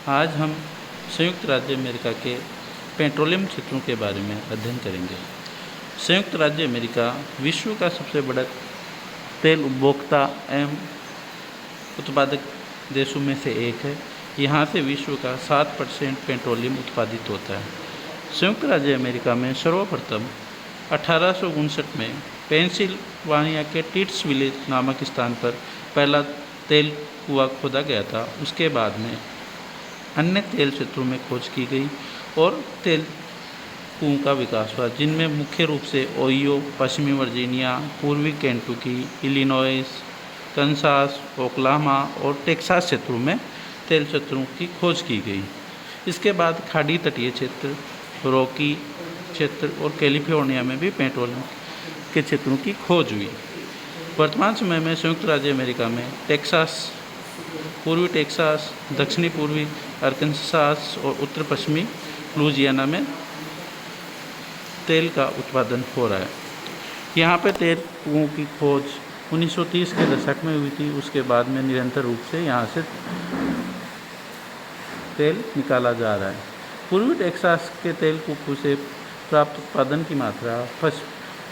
आज हम संयुक्त राज्य अमेरिका के पेट्रोलियम क्षेत्रों के बारे में अध्ययन करेंगे। संयुक्त राज्य अमेरिका विश्व का सबसे बड़ा तेल उपभोक्ता एवं उत्पादक देशों में से एक है। यहाँ से विश्व का 7% पेट्रोलियम उत्पादित होता है। संयुक्त राज्य अमेरिका में सर्वप्रथम 1859 में पेंसिल्वानिया के टिट्स विलेज नामक स्थान पर पहला तेल कुआं खोदा गया था। उसके बाद में अन्य तेल क्षेत्रों में खोज की गई और तेल कुओं का विकास हुआ, जिनमें मुख्य रूप से ओहियो, पश्चिमी वर्जीनिया, पूर्वी केंटुकी, इलिनॉइस, कंसास, ओक्लाहोमा और टेक्सास क्षेत्रों में तेल क्षेत्रों की खोज की गई। इसके बाद खाड़ी तटीय क्षेत्र, रॉकी क्षेत्र और कैलिफोर्निया में भी पेट्रोलियम के क्षेत्रों की खोज हुई। वर्तमान समय में संयुक्त राज्य अमेरिका में टेक्सास, पूर्वी टेक्सास, दक्षिणी पूर्वी अरकानसास और उत्तर पश्चिमी लुइसियाना में तेल का उत्पादन हो रहा है। यहाँ पे तेल कुओं की खोज 1930 के दशक में हुई थी। उसके बाद में निरंतर रूप से यहाँ से तेल निकाला जा रहा है। पूर्वी टेक्सास के तेल कुओं से प्राप्त उत्पादन की मात्रा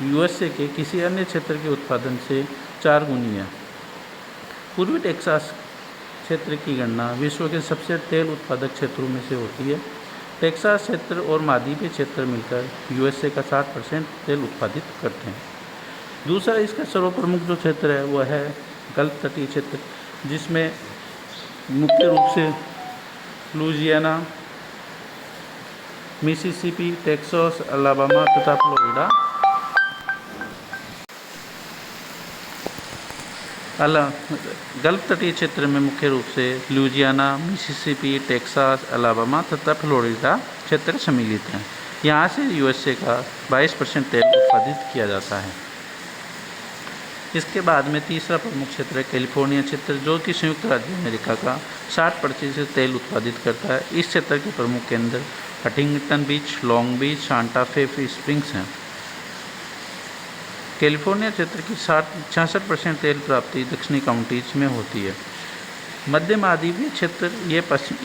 यूएसए के किसी अन्य क्षेत्र के उत्पादन से 4 गुनी है। पूर्वी टेक्सास क्षेत्र की गणना विश्व के सबसे तेल उत्पादक क्षेत्रों में से होती है। टेक्सास क्षेत्र और महाद्वीपीय क्षेत्र मिलकर यूएसए का 60% तेल उत्पादित करते हैं। दूसरा इसका सर्वप्रमुख जो क्षेत्र है वह है गल्फ तटीय क्षेत्र, जिसमें मुख्य रूप से लुइसियाना, मिसिसिपी, टेक्सास, अलाबामा तथा फ्लोरिडा गल्फ तटीय क्षेत्र में मुख्य रूप से लुइसियाना, मिसिसिपी, टेक्सास, अलाबामा तथा फ्लोरिडा क्षेत्र सम्मिलित हैं। यहाँ से यूएसए का 22% तेल उत्पादित किया जाता है। इसके बाद में तीसरा प्रमुख क्षेत्र है कैलिफोर्निया क्षेत्र, जो कि संयुक्त राज्य अमेरिका का 60% तेल उत्पादित करता है। इस क्षेत्र के प्रमुख केंद्र हंटिंगटन बीच, Long Beach, Santa Fe springs हैं। कैलिफोर्निया क्षेत्र की 66% तेल प्राप्ति दक्षिणी काउंटीज में होती है। मध्य महाद्वीपीय क्षेत्र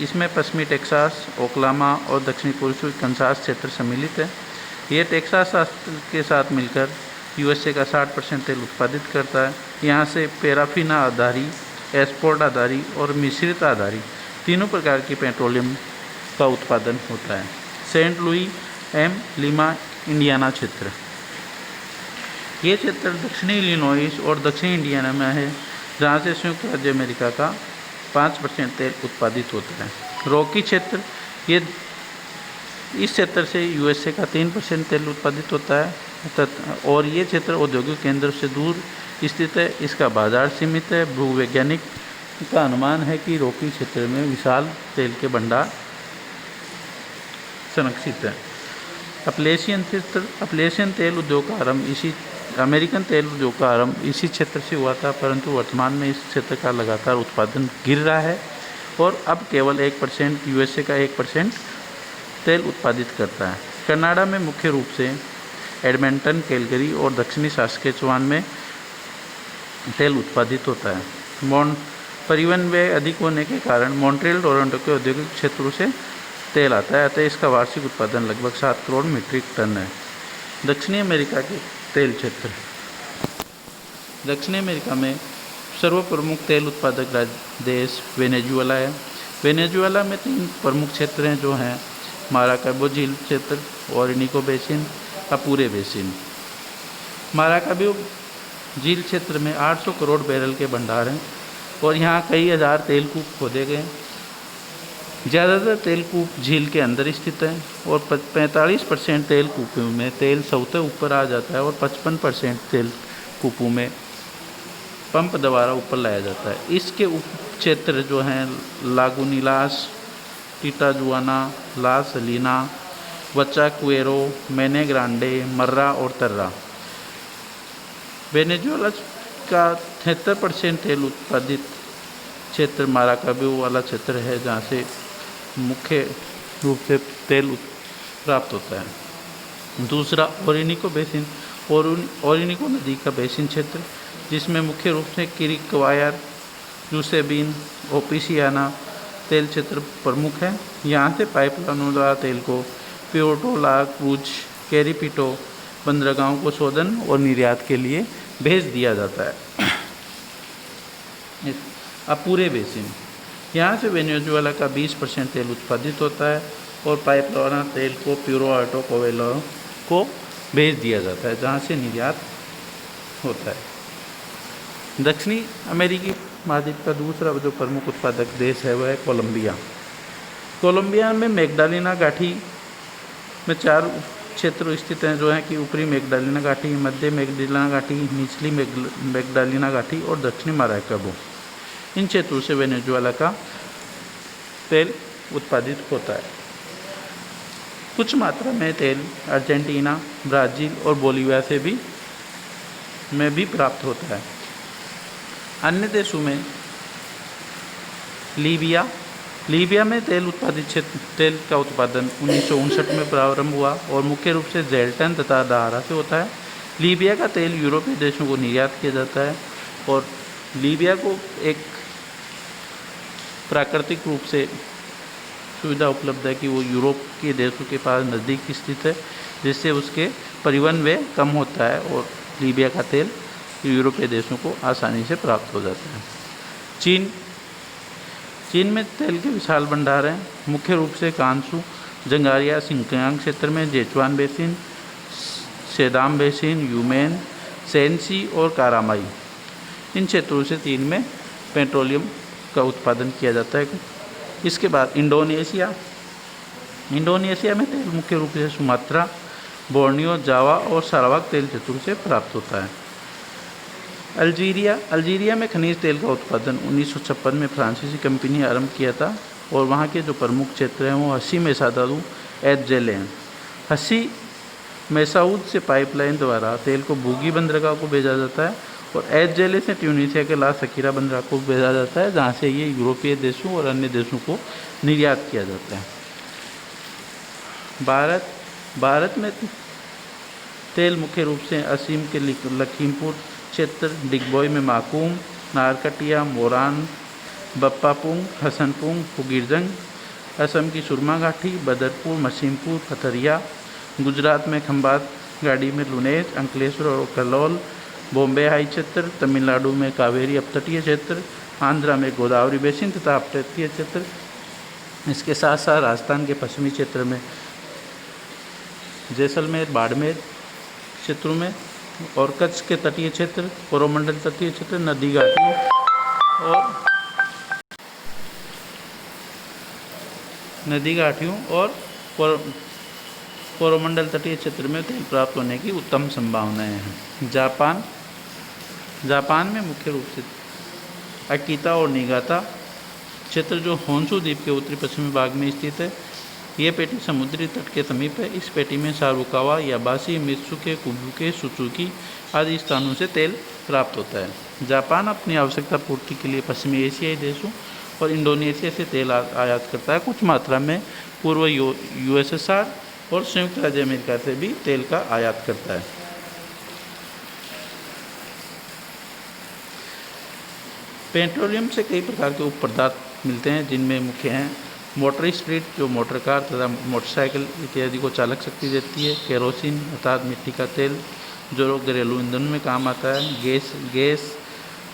इसमें पश्चिमी टेक्सास, ओक्लाहोमा और दक्षिणी पूर्वी कंसास क्षेत्र सम्मिलित है। ये टेक्सास के साथ मिलकर यूएसए का 60% तेल उत्पादित करता है। यहाँ से पैराफिन आधारी, एस्फॉल्ट आधारी और मिश्रित आधारी तीनों प्रकार की पेट्रोलियम का उत्पादन होता है। सेंट लुई एवं लिमा इंडियाना क्षेत्र, ये क्षेत्र दक्षिणी इलिनॉइस और दक्षिणी इंडियाना में है, जहाँ से संयुक्त राज्य अमेरिका का 5% तेल उत्पादित होता है। रॉकी क्षेत्र, ये इस क्षेत्र से यूएसए का 3% तेल उत्पादित होता है और ये क्षेत्र औद्योगिक केंद्र से दूर स्थित है। इसका बाजार सीमित है। भूवैज्ञानिक का अनुमान है कि रॉकी क्षेत्र में विशाल तेल के भंडार संरक्षित है। अपलेशियन क्षेत्र, अपलेशियन तेल उद्योग का आरंभ अमेरिकन तेल उद्योग का आरंभ इसी क्षेत्र से हुआ था, परंतु वर्तमान में इस क्षेत्र का लगातार उत्पादन गिर रहा है और अब केवल 1% यूएसए का 1% तेल उत्पादित करता है। कनाडा में मुख्य रूप से एडमंटन, कैलगरी और दक्षिणी सास्केचुआन में तेल उत्पादित होता है। परिवहन व्यय अधिक होने के कारण मॉन्ट्रियल, टोरंटो के औद्योगिक क्षेत्रों से तेल आता है, अतः इसका वार्षिक उत्पादन लगभग 7 करोड़ मीट्रिक टन है। दक्षिणी अमेरिका के तेल क्षेत्र, दक्षिणी अमेरिका में सर्वप्रमुख तेल उत्पादक देश वेनेजुएला है। वेनेजुएला में 3 प्रमुख क्षेत्र हैं, जो हैं माराकाबो झील क्षेत्र, ओरिनिको बेसिन, अपूरे बेसिन। माराकाबो झील क्षेत्र में 800 करोड़ बैरल के भंडार हैं और यहाँ कई हज़ार तेल कूप खोदे गए। ज़्यादातर तेल कूप झील के अंदर स्थित है और 45% तेल कूपों में तेल सबसे ऊपर आ जाता है और 55% तेल कूपों में पंप द्वारा ऊपर लाया जाता है। इसके उप क्षेत्र जो हैं लागुनिलास, टिटाजुआना, ला सलीना, वचाक्वेरो, मेने ग्रांडे, मर्रा और तर्रा। वेनेजुएला का 73% तेल उत्पादित क्षेत्र माराकाबो वाला क्षेत्र है, जहाँ से मुख्य रूप से तेल प्राप्त होता है। दूसरा ओरिनिको बेसिन, ओरिनिको नदी का बेसिन क्षेत्र, जिसमें मुख्य रूप से किरिक्वायर, यूसेबिन, ओपिसियाना तेल क्षेत्र प्रमुख है। यहाँ से पाइपलाइनों द्वारा तेल को प्योर्टो ला क्रूज, कैरिपिटो बंदरगाहों को शोधन और निर्यात के लिए भेज दिया जाता है। अब पूरे बेसिन, यहाँ से वेनेजुएला का 20% तेल उत्पादित होता है और पाइपलाइन तेल को प्यूर्टो कोवेलो को भेज दिया जाता है, जहाँ से निर्यात होता है। दक्षिणी अमेरिकी महाद्वीप का दूसरा जो प्रमुख उत्पादक देश है वह है कोलंबिया। कोलंबिया में मैग्डालिना घाटी में 4 क्षेत्र स्थित हैं, जो हैं कि ऊपरी मैग्डालिना घाटी, मध्य मैग्डालिना घाटी, निचली मैग्डालिना घाटी और दक्षिणी माराकैबो। इन क्षेत्रों से वेनेजुएला का तेल उत्पादित होता है। कुछ मात्रा में तेल अर्जेंटीना, ब्राज़ील और बोलिविया से भी प्राप्त होता है। अन्य देशों में लीबिया में तेल का उत्पादन 1959 में प्रारंभ हुआ और मुख्य रूप से ज़ैल्टन तथा दहारा से होता है। लीबिया का तेल यूरोपीय देशों को निर्यात किया जाता है और लीबिया को एक प्राकृतिक रूप से सुविधा उपलब्ध है कि वो यूरोप के देशों के पास नज़दीक स्थित है, जिससे उसके परिवहन व्यय कम होता है और लीबिया का तेल यूरोपीय देशों को आसानी से प्राप्त हो जाता है। चीन में तेल के विशाल भंडार हैं, मुख्य रूप से कांसू, जंगारिया, सिंकियांग क्षेत्र में जेचुआन बेसिन, सेदाम बेसिन, यूमेन, सेंसी और कारामाई। इन क्षेत्रों से चीन में पेट्रोलियम का उत्पादन किया जाता है। इसके बाद इंडोनेशिया में तेल मुख्य रूप से सुमात्रा, बोर्नियो, जावा और सारावाक तेल क्षेत्रों से प्राप्त होता है। अल्जीरिया में खनिज तेल का उत्पादन 1956 में फ्रांसीसी कंपनी ने आरंभ किया था और वहाँ के जो प्रमुख क्षेत्र हैं वो हसी मेसादारू एडजेले हैं। हसी मेसाउद से पाइपलाइन द्वारा तेल को बूगी बंदरगाह को भेजा जाता है और एडजेले से ट्यूनीशिया के ला सकीरा बंदरगाह को भेजा जाता है, जहाँ से ये यूरोपीय देशों और अन्य देशों को निर्यात किया जाता है। भारत में तेल मुख्य रूप से असम के लखीमपुर क्षेत्र, डिगबोई में माकूम, नारकटिया, मोरान, बप्पापुंग, हसनपुंग, फुगिरजंग, असम की सुरमा घाटी, बदरपुर, मसीमपुर, पथरिया, गुजरात में खंबात गाड़ी में लुनेज, अंकलेश्वर और कलोल, बॉम्बे हाई क्षेत्र, तमिलनाडु में कावेरी अपतटीय क्षेत्र, आंध्रा में गोदावरी बेसिन तथा अपतटीय क्षेत्र। इसके साथ साथ राजस्थान के पश्चिमी क्षेत्र में जैसलमेर, बाड़मेर क्षेत्रों में और कच्छ के तटीय क्षेत्र, कोरोमंडल तटीय क्षेत्र, नदी घाटियों और कोरोमंडल तटीय क्षेत्र में तेल प्राप्त होने की उत्तम संभावनाएं हैं। जापान में मुख्य रूप से अकीता और निगाता क्षेत्र जो होन्शु द्वीप के उत्तरी पश्चिमी भाग में स्थित है। ये पेटी समुद्री तट के समीप है। इस पेटी में सारुकावा, याबासी, मित्सुके, कुबुके, सुजुकी आदि स्थानों से तेल प्राप्त होता है। जापान अपनी आवश्यकता पूर्ति के लिए पश्चिमी एशियाई देशों और इंडोनेशिया से तेल आयात करता है। कुछ मात्रा में पूर्व यूएसएसआर और संयुक्त राज्य अमेरिका से भी तेल का आयात करता है। पेट्रोलियम से कई प्रकार के उप पदार्थ मिलते हैं, जिनमें मुख्य हैं मोटर स्प्रिट जो मोटर कार तथा मोटरसाइकिल इत्यादि को चालक शक्ति देती है, केरोसिन अर्थात मिट्टी का तेल जो घरेलू ईंधन में काम आता है, गैस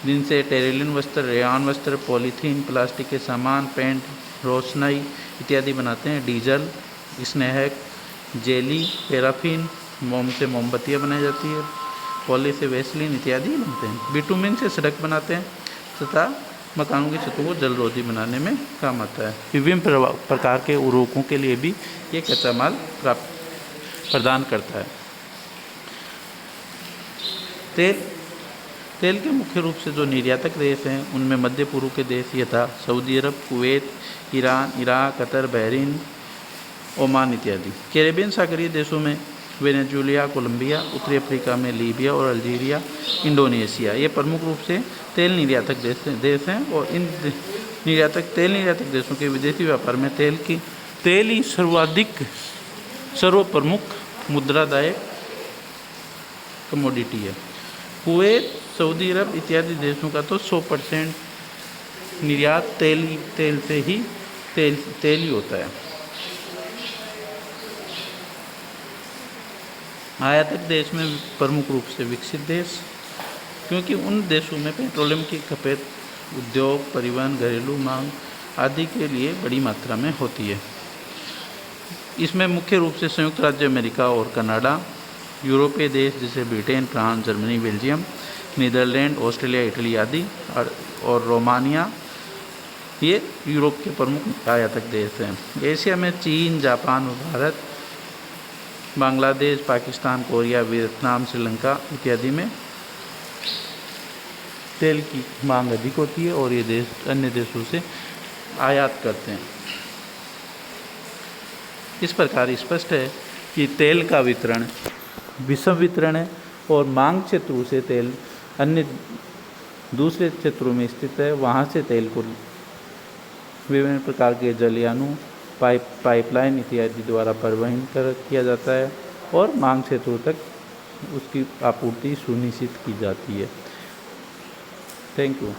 जिनसे टेरेलिन वस्त्र, रेयान वस्त्र, पॉलीथीन, प्लास्टिक के सामान, पेंट, रोशनाई इत्यादि बनाते हैं, डीजल, स्नेहक, जेली, पैराफिन, मोम से मोमबत्तियाँ बनाई जाती है, पॉली से वैसलीन इत्यादि बनते हैं। बिटुमिन से सड़क बनाते हैं तथा मकानों की छतों को जलरोधी बनाने में काम आता है। विभिन्न प्रकार के उर्वरकों के लिए भी ये कच्चा माल प्रदान करता है। तेल के मुख्य रूप से जो निर्यातक देश हैं उनमें मध्य पूर्व के देश यथा Saudi Arab, Kuwait, Iran, Iraq, Qatar, Bahrain, Oman इत्यादि। कैरेबियन सागरीय देशों में वेनेजुएला, कोलंबिया, उत्तरी अफ्रीका में लीबिया और अल्जीरिया, इंडोनेशिया ये प्रमुख रूप से तेल निर्यातक देश हैं और इन तेल निर्यातक देशों के विदेशी व्यापार में तेल ही सर्वप्रमुख मुद्रादायक कमोडिटी है। कुवैत, सऊदी अरब इत्यादि देशों का तो 100% निर्यात तेल से ही तेल ही होता है। आयातक देश में प्रमुख रूप से विकसित देश, क्योंकि उन देशों में पेट्रोलियम की खपत उद्योग, परिवहन, घरेलू मांग आदि के लिए बड़ी मात्रा में होती है। इसमें मुख्य रूप से संयुक्त राज्य अमेरिका और कनाडा, यूरोपीय देश जैसे Britain, France, Germany, Belgium, Netherland, Australia, Italy आदि और रोमानिया, ये यूरोप के प्रमुख आयातक देश हैं। एशिया में चीन, जापान और भारत, बांग्लादेश, पाकिस्तान, कोरिया, वियतनाम, श्रीलंका इत्यादि में तेल की मांग अधिक होती है और ये देश अन्य देशों से आयात करते हैं। इस प्रकार स्पष्ट है कि तेल का वितरण विषम वितरण है और मांग क्षेत्रों से तेल अन्य दूसरे क्षेत्रों में स्थित है, वहाँ से तेल को विभिन्न प्रकार के जलयानों, पाइपलाइन इत्यादि द्वारा परिवहन किया जाता है और मांग क्षेत्रों तक उसकी आपूर्ति सुनिश्चित की जाती है। Thank you.